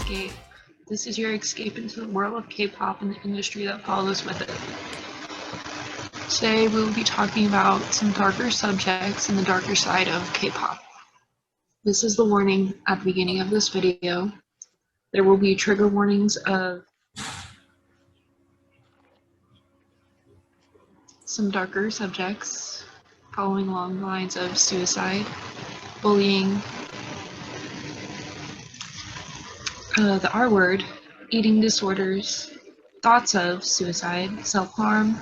Kpopscape. This is your escape into the world of K-pop and the industry that follows with it. Today we will be talking about some darker subjects and the darker side of K-pop. This is the warning at the beginning of this video. There will be trigger warnings of some darker subjects following along the lines of suicide, bullying, the R word, eating disorders, thoughts of suicide, self-harm.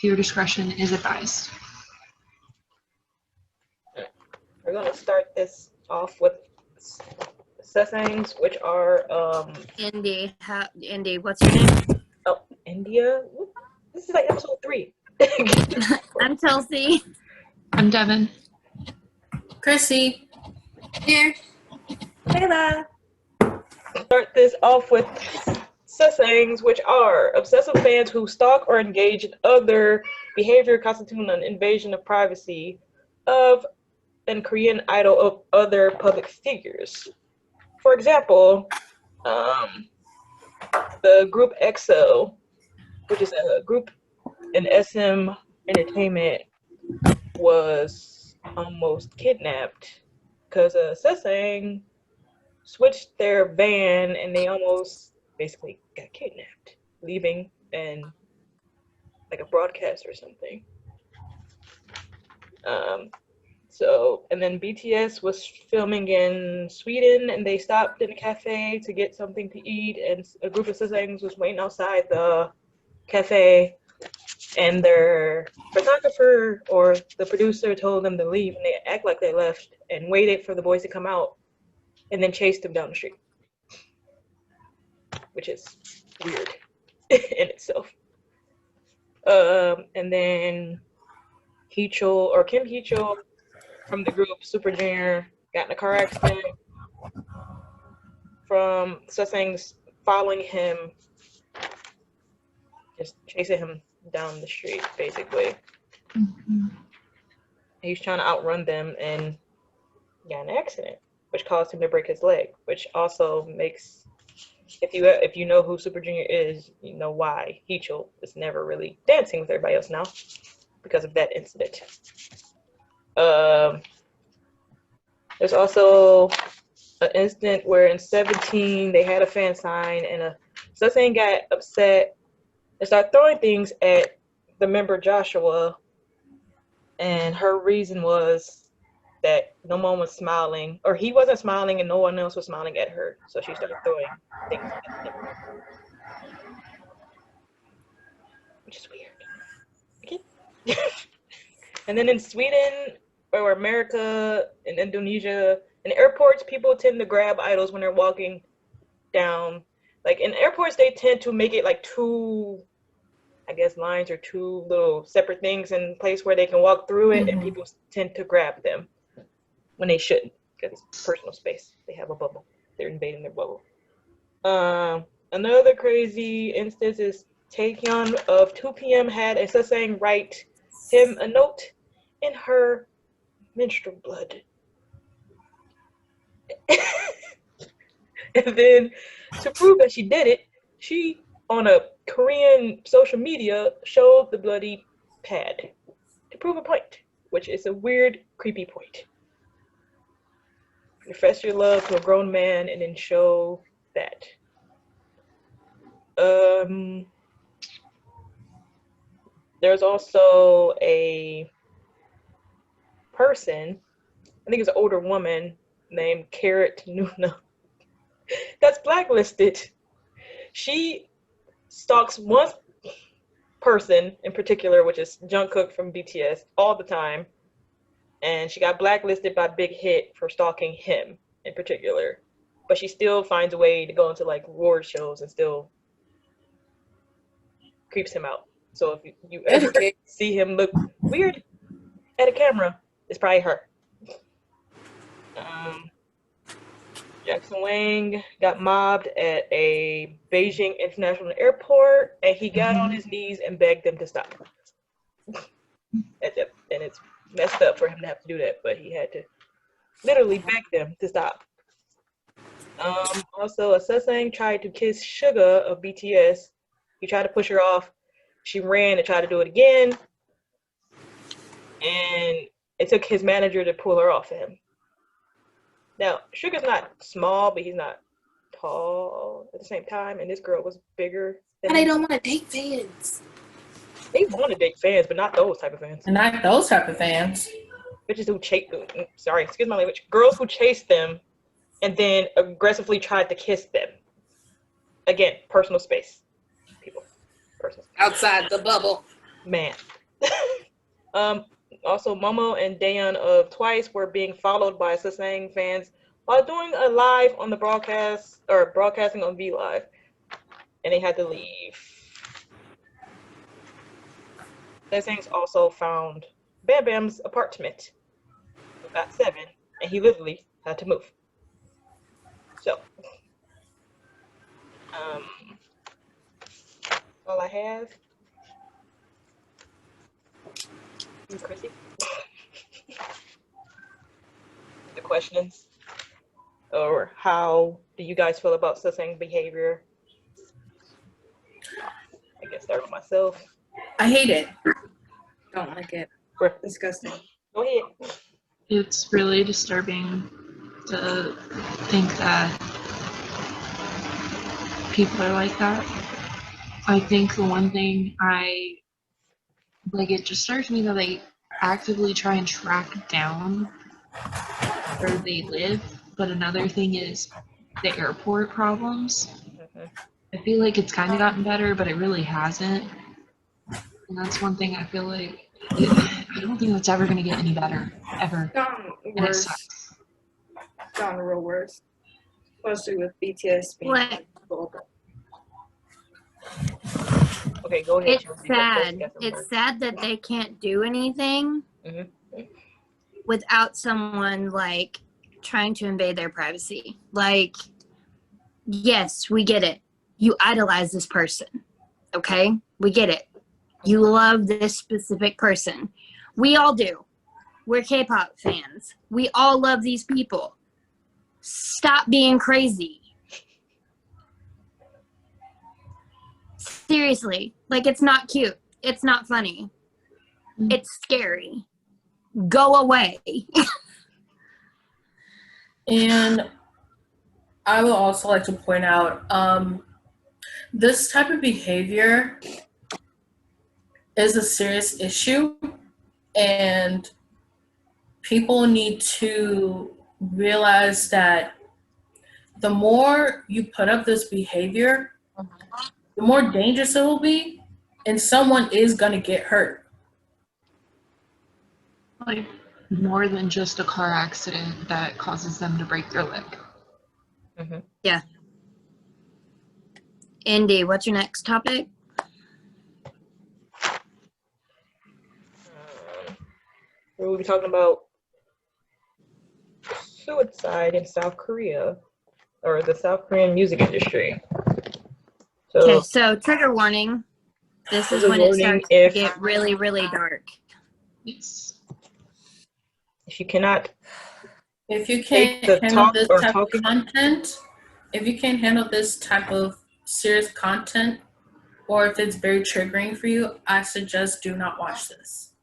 Viewer discretion is advised. We're going to start this off with settings, which are Indy, what's your name? Oh, India. This is like episode 3. I'm Chelsea. I'm Devin. Chrissy. Here. Kayla. Start this off with settings, which are obsessive fans who stalk or engage in other behavior constituting an invasion of privacy of an Korean idol of other public figures. For example, the group EXO, which is a group in SM Entertainment, was almost kidnapped because Sesang switched their van and they almost basically got kidnapped, leaving and like a broadcast or something. And then BTS was filming in Sweden and they stopped in a cafe to get something to eat, and a group of Sesangs was waiting outside the cafe, and their photographer or the producer told them to leave, and they act like they left and waited for the boys to come out and then chased them down the street, which is weird in itself. And then Kim Hee-chul from the group Super Junior got in a car accident from Sesang's following him, just chasing him down the street, basically. Mm-hmm. He was trying to outrun them and got in an accident, which caused him to break his leg, which also makes, if you know who Super Junior is, you know why Hee-chul is never really dancing with everybody else now, because of that incident. There's also an incident where in 17 they had a fan sign and Sesang got upset and started throwing things at the member Joshua, and her reason was that no one was smiling, or he wasn't smiling and no one else was smiling at her, so she started throwing things at him, which is weird. Okay. And then in Sweden or America and Indonesia, in airports, people tend to grab idols when they're walking down. Like in airports, they tend to make it like two, I guess, lines or two little separate things in place where they can walk through it, and people tend to grab them when they shouldn't, because it's personal space. They have a bubble. They're invading their bubble. Another crazy instance is Taekyeon of 2 p.m. had a Sesang write him a note in her menstrual blood. And then to prove that she did it, she, on a Korean social media, showed the bloody pad to prove a point, which is a weird, creepy point. Profess your love to a grown man and then show that. There's also a person, I think it's an older woman named Carrot Nuna, that's blacklisted. She stalks one person in particular, which is Jungkook from BTS, all the time, and she got blacklisted by Big Hit for stalking him in particular, but she still finds a way to go into like award shows and still creeps him out. So if you ever see him look weird at a camera, it's probably her. Jackson Wang got mobbed at a Beijing International Airport, and he got on his knees and begged them to stop. And it's messed up for him to have to do that, but he had to literally beg them to stop. Also, a Sesang tried to kiss Suga of BTS. He tried to push her off. She ran and tried to do it again. And it took his manager to pull her off of him. Now, Suga's not small, but he's not tall at the same time. And this girl was bigger than They him. don't want to date fans. They want to date fans, but not those type of fans. And not those type of fans. Bitches who chase, sorry, excuse my language. Girls who chase them and then aggressively tried to kiss them. Again, personal space. People. Personal space. Outside the bubble. Man. Also, Momo and Daeun of Twice were being followed by Sesang fans while doing a live on the broadcast, or broadcasting on V Live. And they had to leave. Sesang's also found Bam Bam's apartment. Got 7, and he literally had to move. So, all I have. You, Chrissy? The questions, or how do you guys feel about Sesang behavior? I guess start with myself. I hate it. Don't like it. Disgusting. Go ahead. It's really disturbing to think that people are like that. I think the one thing it disturbs me that they actively try and track down where they live, but another thing is the airport problems. I feel like it's kind of gotten better, but it really hasn't. And that's one thing I feel like, I don't think that's ever going to get any better, ever. Gotten And it worse. sucks. Gotten real worse. Especially with BTS being What? Okay, go ahead. It's Chelsea. You got sad. some It's words. sad that they can't do anything Mhm. without someone like trying to invade their privacy. Like, yes, we get it. You idolize this person. Okay? We get it. You love this specific person. We all do. We're K-pop fans. We all love these people. Stop being crazy. Seriously, like, it's not cute. It's not funny. It's scary. Go away. And I would also like to point out, this type of behavior is a serious issue, and people need to realize that the more you put up this behavior, the more dangerous it will be, and someone is going to get hurt. Like, more than just a car accident that causes them to break their leg. Mhm. Yeah. Indy, what's your next topic? We'll be talking about suicide in South Korea, or the South Korean music industry. So, Okay, so trigger warning. This is Trigger when it warning starts if- to get really, really dark. Yes. if you cannot, If you can't the handle talk this or type talking- of content, if you can't handle this type of serious content, or if it's very triggering for you, I suggest do not watch this.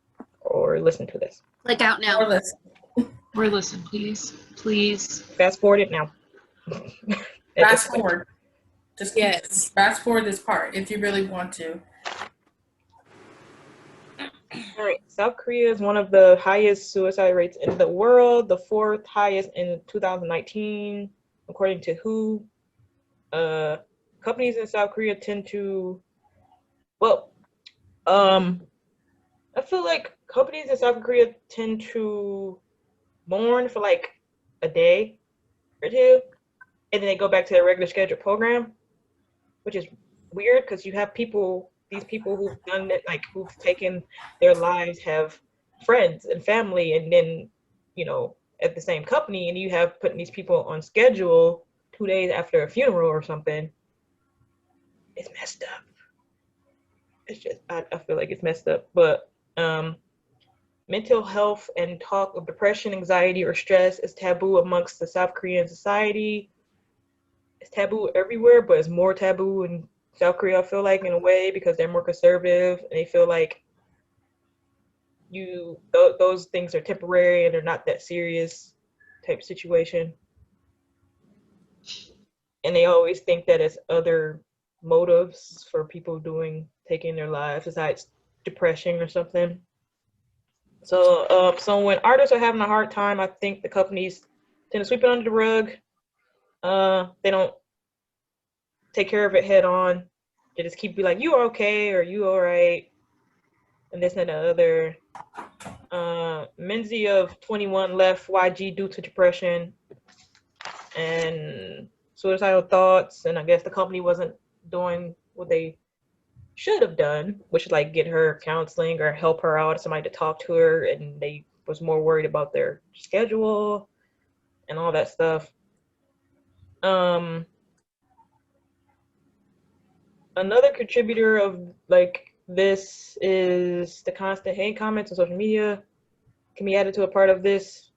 or listen to this. Click out Or now. listen. Or listen, please. Please. Fast forward it now. Fast forward. Just Yes. fast forward this part if you really want to. All right. South Korea is one of the highest suicide rates in the world, the 4th highest in 2019, according to WHO. Companies in South Korea tend to, I feel like companies in South Korea tend to mourn for like a day or two, and then they go back to their regular scheduled program, which is weird because you have these people who've done it, like who've taken their lives, have friends and family, and then, at the same company, and you have putting these people on schedule 2 days after a funeral or something. It's messed up. It's just, I feel like it's messed up. But mental health and talk of depression, anxiety, or stress is taboo amongst the South Korean society. it's taboo everywhere, but it's more taboo in South Korea, I feel like, in a way, because they're more conservative and they feel like those things are temporary and they're not that serious type situation. And they always think that it's other motives for people taking their lives besides depression or something. So so when artists are having a hard time, I think the companies tend to sweep it under the rug. They don't take care of it head on. They just keep be like, you are okay or you all right, and this and the other. Menzie of 21 left YG due to depression and suicidal thoughts, and I guess the company wasn't doing what they should have done, which is like get her counseling or help her out, somebody to talk to her, and they was more worried about their schedule and all that stuff. Another contributor of like this is the constant hate comments on social media can be added to a part of this,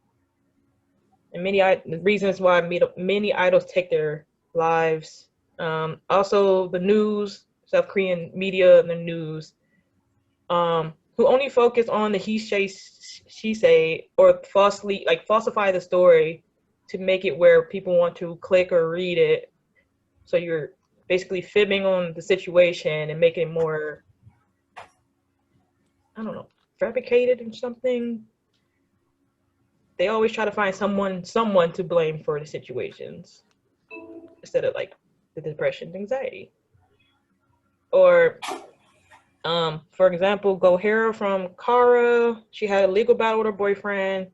and many reasons why many idols take their lives. Also, the news, South Korean media and the news, who only focus on the he say, she say, or falsify the story to make it where people want to click or read it. So you're basically fibbing on the situation and making it more, I don't know, fabricated or something. They always try to find someone to blame for the situations instead of like the depression, anxiety. Or for example, Gohara from Kara, she had a legal battle with her boyfriend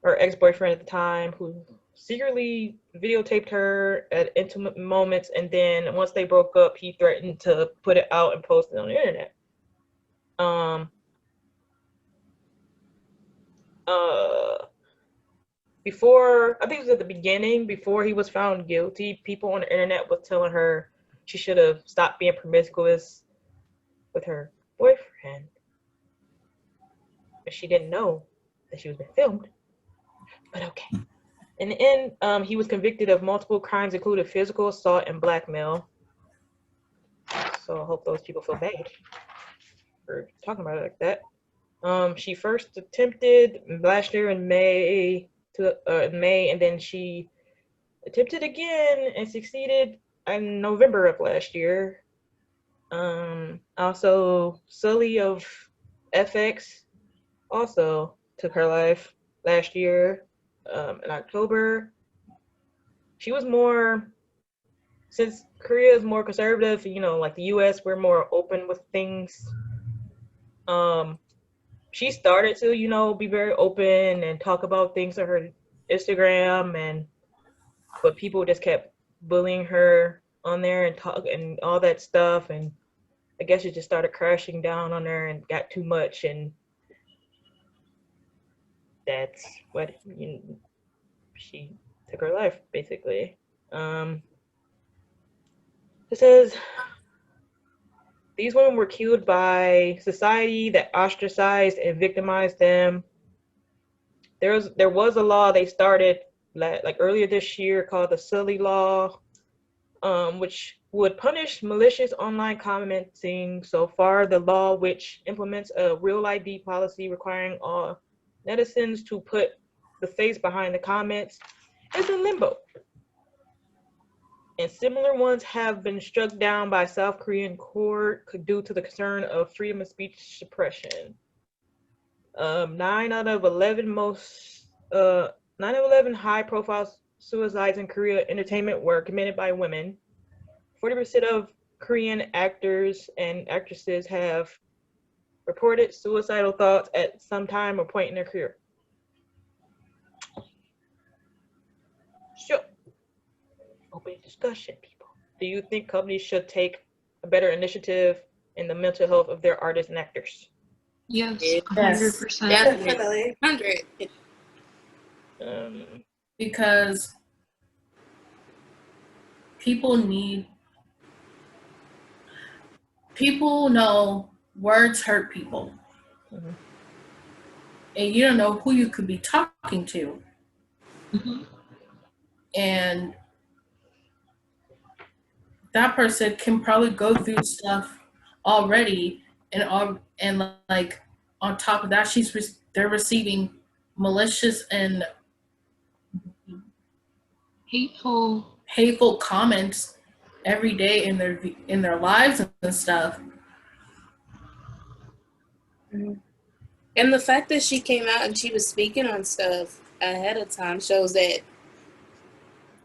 or ex-boyfriend at the time, who secretly videotaped her at intimate moments, and then once they broke up, he threatened to put it out and post it on the internet. Before, I think it was at the beginning, before he was found guilty, people on the internet was telling her she should have stopped being promiscuous with her boyfriend, but she didn't know that she was being filmed. But okay. In the end, he was convicted of multiple crimes, including physical assault and blackmail. So I hope those people feel bad for talking about it like that. She first attempted last year in May, and then she attempted again and succeeded in November of last year. Also, Sully of FX also took her life last year in October. She was more, since Korea is more conservative, you know, like the US, we're more open with things. She started to, you know, be very open and talk about things on her Instagram, but people just kept bullying her on there and talk and all that stuff, and I guess it just started crashing down on her and got too much, and that's what she took her life, basically. It says these women were killed by society that ostracized and victimized them. There was a law they started like earlier this year called the Sully Law, which would punish malicious online commenting. So far, the law, which implements a real ID policy requiring all netizens to put the face behind the comments, is in limbo. And similar ones have been struck down by South Korean court due to the concern of freedom of speech suppression. 9 out of 11 high-profile suicides in Korea entertainment were committed by women. 40% of Korean actors and actresses have reported suicidal thoughts at some time or point in their career. So, open discussion, people. Do you think companies should take a better initiative in the mental health of their artists and actors? Yes, Yes. 100%. Definitely. 100. Because people know words hurt people. Mm-hmm. And you don't know who you could be talking to. Mm-hmm. And that person can probably go through stuff already, and like on top of that, they're receiving malicious and Hateful. hateful comments every day in their lives and stuff. And the fact that she came out and she was speaking on stuff ahead of time shows that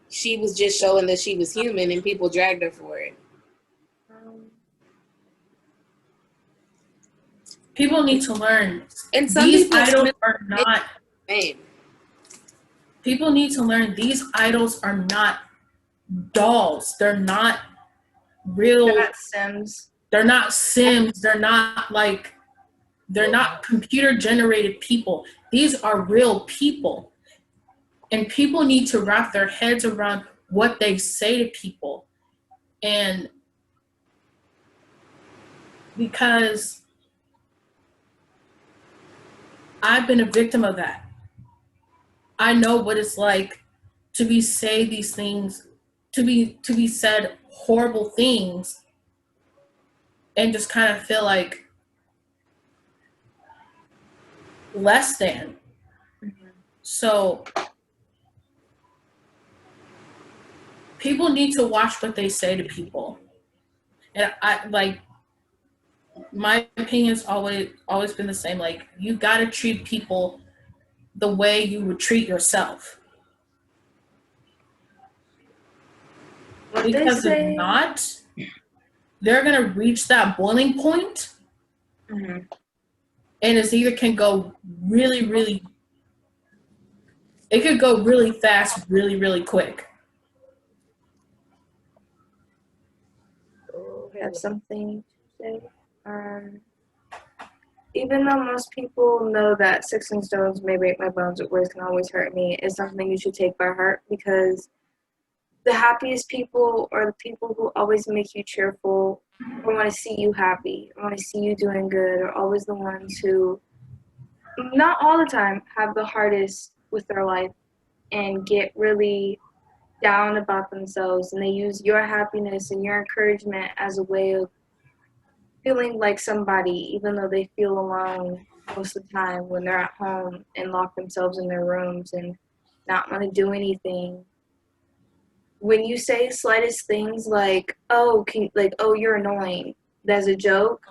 she was just showing that she was human and people dragged her for it. People need to learn. And some These people idols are not. same. People need to learn these idols are not dolls. They're not real. They're not Sims. They're not Sims. They're not computer generated people. These are real people. And people need to wrap their heads around what they say to people. And because I've been a victim of that. I know what it's like to be say these things, to be said horrible things, and just kind of feel like less than. So people need to watch what they say to people. And my opinion's always been the same. Like, you gotta treat people the way you would treat yourself. What Because they say, if not, they're gonna reach that boiling point, Mhm. and it either can go really, it could go really fast, really quick. have something to say. Even though most people know that sticks and stones may break my bones, but words can always hurt me, is something you should take by heart, because the happiest people are the people who always make you cheerful, or want to see you happy, or want to see you doing good, are always the ones who, not all the time, have the hardest with their life and get really down about themselves, and they use your happiness and your encouragement as a way of feeling like somebody, even though they feel alone most of the time when they're at home and lock themselves in their rooms and not want to do anything. When you say slightest things like, oh, you're annoying, as a joke,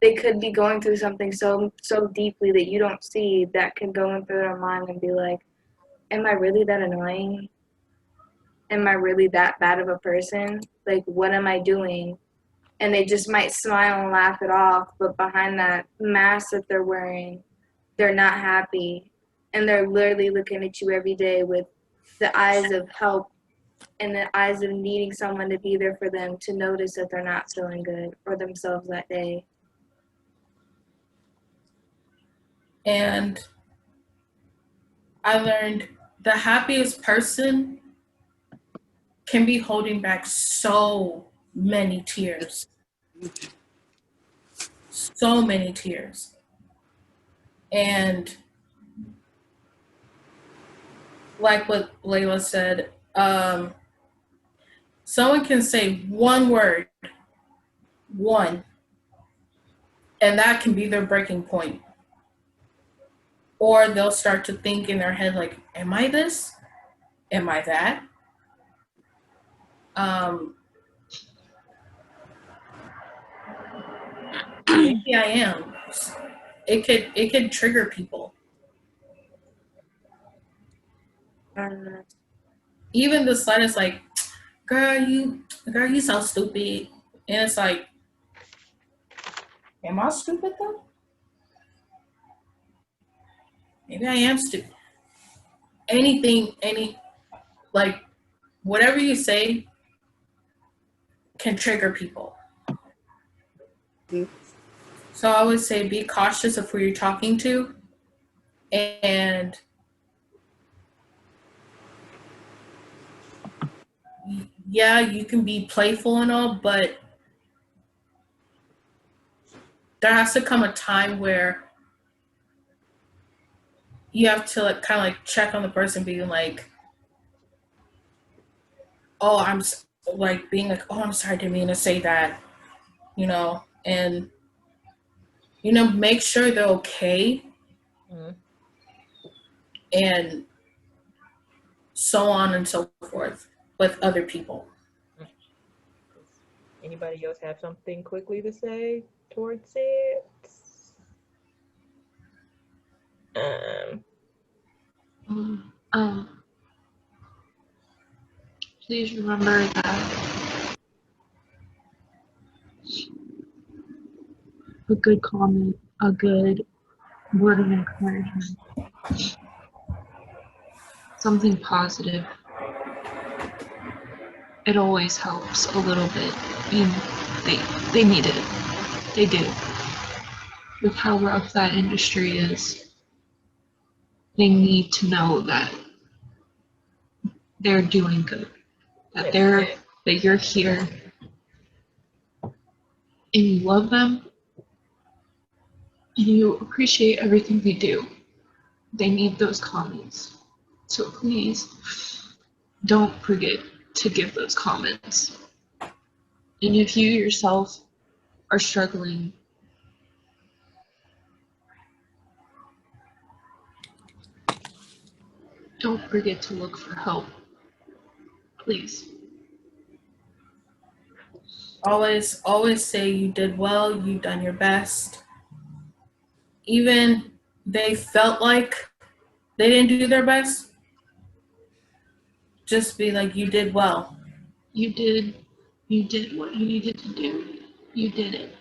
they could be going through something so deeply that you don't see, that could go in through their mind and be like, am I really that annoying? Am I really that bad of a person? Like, what am I doing? And they just might smile and laugh it off, but behind that mask that they're wearing, they're not happy. And they're literally looking at you every day with the eyes of help and the eyes of needing someone to be there for them, to notice that they're not feeling good or themselves that day. And I learned the happiest person can be holding back so many tears. So many tears. And like what Layla said, someone can say one word, and that can be their breaking point. Or they'll start to think in their head, like, am I this? Am I that? Maybe I am. It could trigger people. Even the slightest, like, girl, you so stupid. And it's like, am I stupid though? Maybe I am stupid. Like, whatever you say can trigger people. Mm-hmm. So I would say be cautious of who you're talking to, and yeah, you can be playful and all, but there has to come a time where you have to, like, kind of like check on the person, being like, oh, like being like, oh, I'm sorry, I didn't mean to say that, and make sure they're okay, Mhm. and so on and so forth with other people. Anybody else have something quickly to say towards it? Um, please remember that a good comment, a good word of encouragement, something positive, it always helps a little bit. And they need it. They do. With how rough that industry is, they need to know that they're doing good. That you're here and you love them and you appreciate everything they do. They need those comments. So please don't forget to give those comments. And if you yourself are struggling, don't forget to look for help. Please. Always say you did well, you've done your best. Even they felt like they didn't do their best, just be like, you did well. You did what you needed to do. You did it.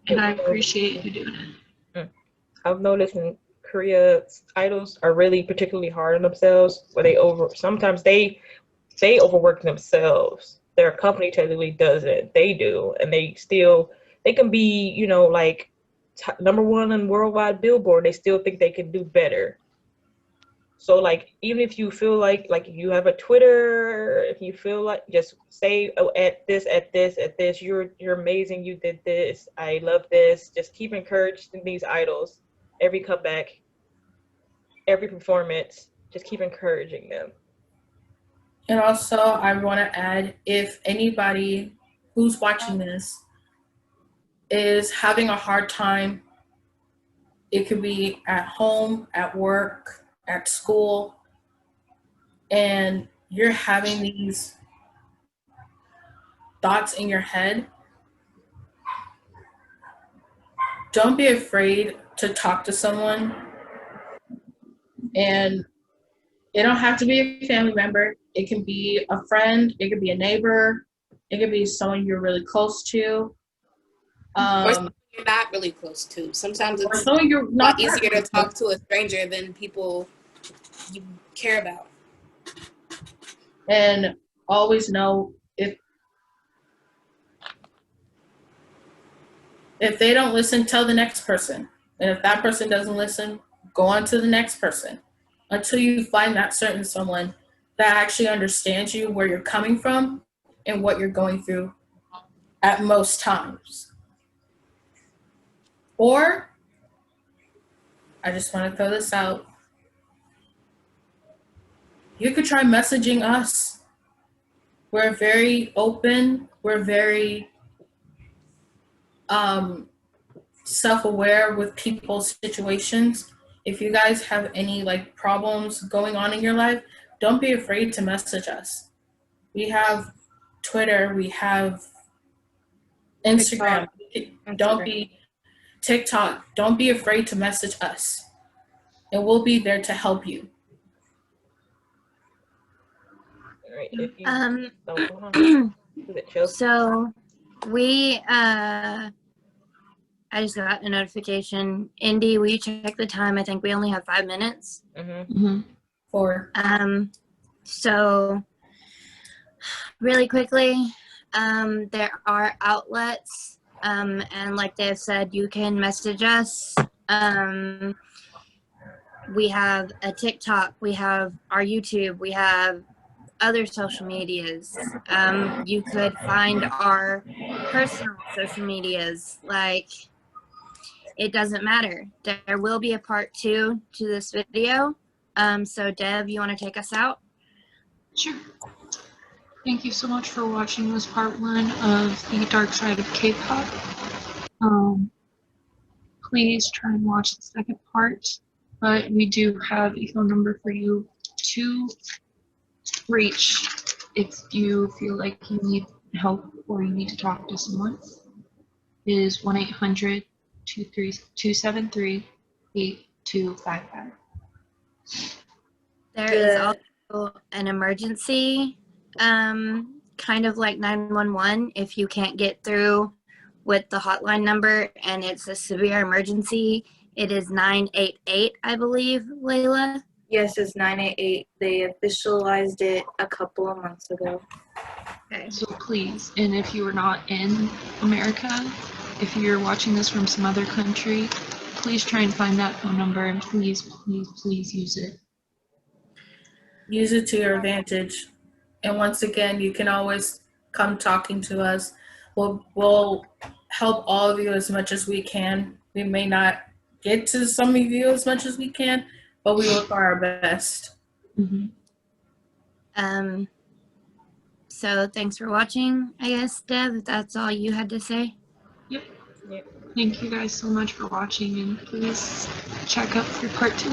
And I appreciate you doing it. I've noticed in Korea, idols are really particularly hard on themselves, where sometimes they overwork themselves. Their company technically doesn't. They do, and they can be, like number one on worldwide Billboard. They still think they can do better. So like, even if you feel like you have a Twitter, if you feel like, just say, oh, at this, you're amazing, you did this, I love this. Just keep encouraging these idols. Every comeback, every performance, just keep encouraging them. And also, I want to add, if anybody who's watching this is having a hard time, it could be at home, at work, at school, and you're having these thoughts in your head, don't be afraid to talk to someone. And it don't have to be a family member. It can be a friend. It could be a neighbor. It could be someone you're really close to. Or someone you're not really close to. Sometimes it's a lot easier to talk to a stranger than people you care about. And always know, if they don't listen, tell the next person. And if that person doesn't listen, go on to the next person until you find that certain someone that actually understands you, where you're coming from, and what you're going through at most times. Or, I just want to throw this out, you could try messaging us. We're very open. We're very self-aware with people's situations. If you guys have any like problems going on in your life, don't be afraid to message us. We have Twitter, we have Instagram. TikTok. Don't be afraid to message us, and we'll be there to help you. All right, if you, so we I just got a notification. Indy, will you check the time? I think we only have 5 minutes. So really quickly, there are outlets, and like they've said, you can message us. We have a TikTok, we have our YouTube, we have other social medias. You could find our personal social medias, like, it doesn't matter. There will be a part 2 to this video. So Deb, you want to take us out? Sure. Thank you so much for watching this part 1 of the Dark Side of K-pop. Please try and watch the second part, but we do have a phone number for you to reach if you feel like you need help or you need to talk to someone. It is 1-800-273-8255. There is Good. also an emergency, kind of like 911 if you can't get through with the hotline number and it's a severe emergency. It is 988, I believe, Layla. Yes, it's 988. They officialized it a couple of months ago. Okay. So please, and if you are not in America, if you're watching this from some other country, please try and find that phone number and please, please, please use it. Use it to your advantage. And once again, you can always come talking to us. We'll help all of you as much as we can. We may not get to some of you as much as we can, but we will try our best. Mm-hmm. So thanks for watching, I guess, Deb, if that's all you had to say. Yep. Yep. Thank you guys so much for watching and please check out for part 2.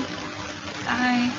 Bye.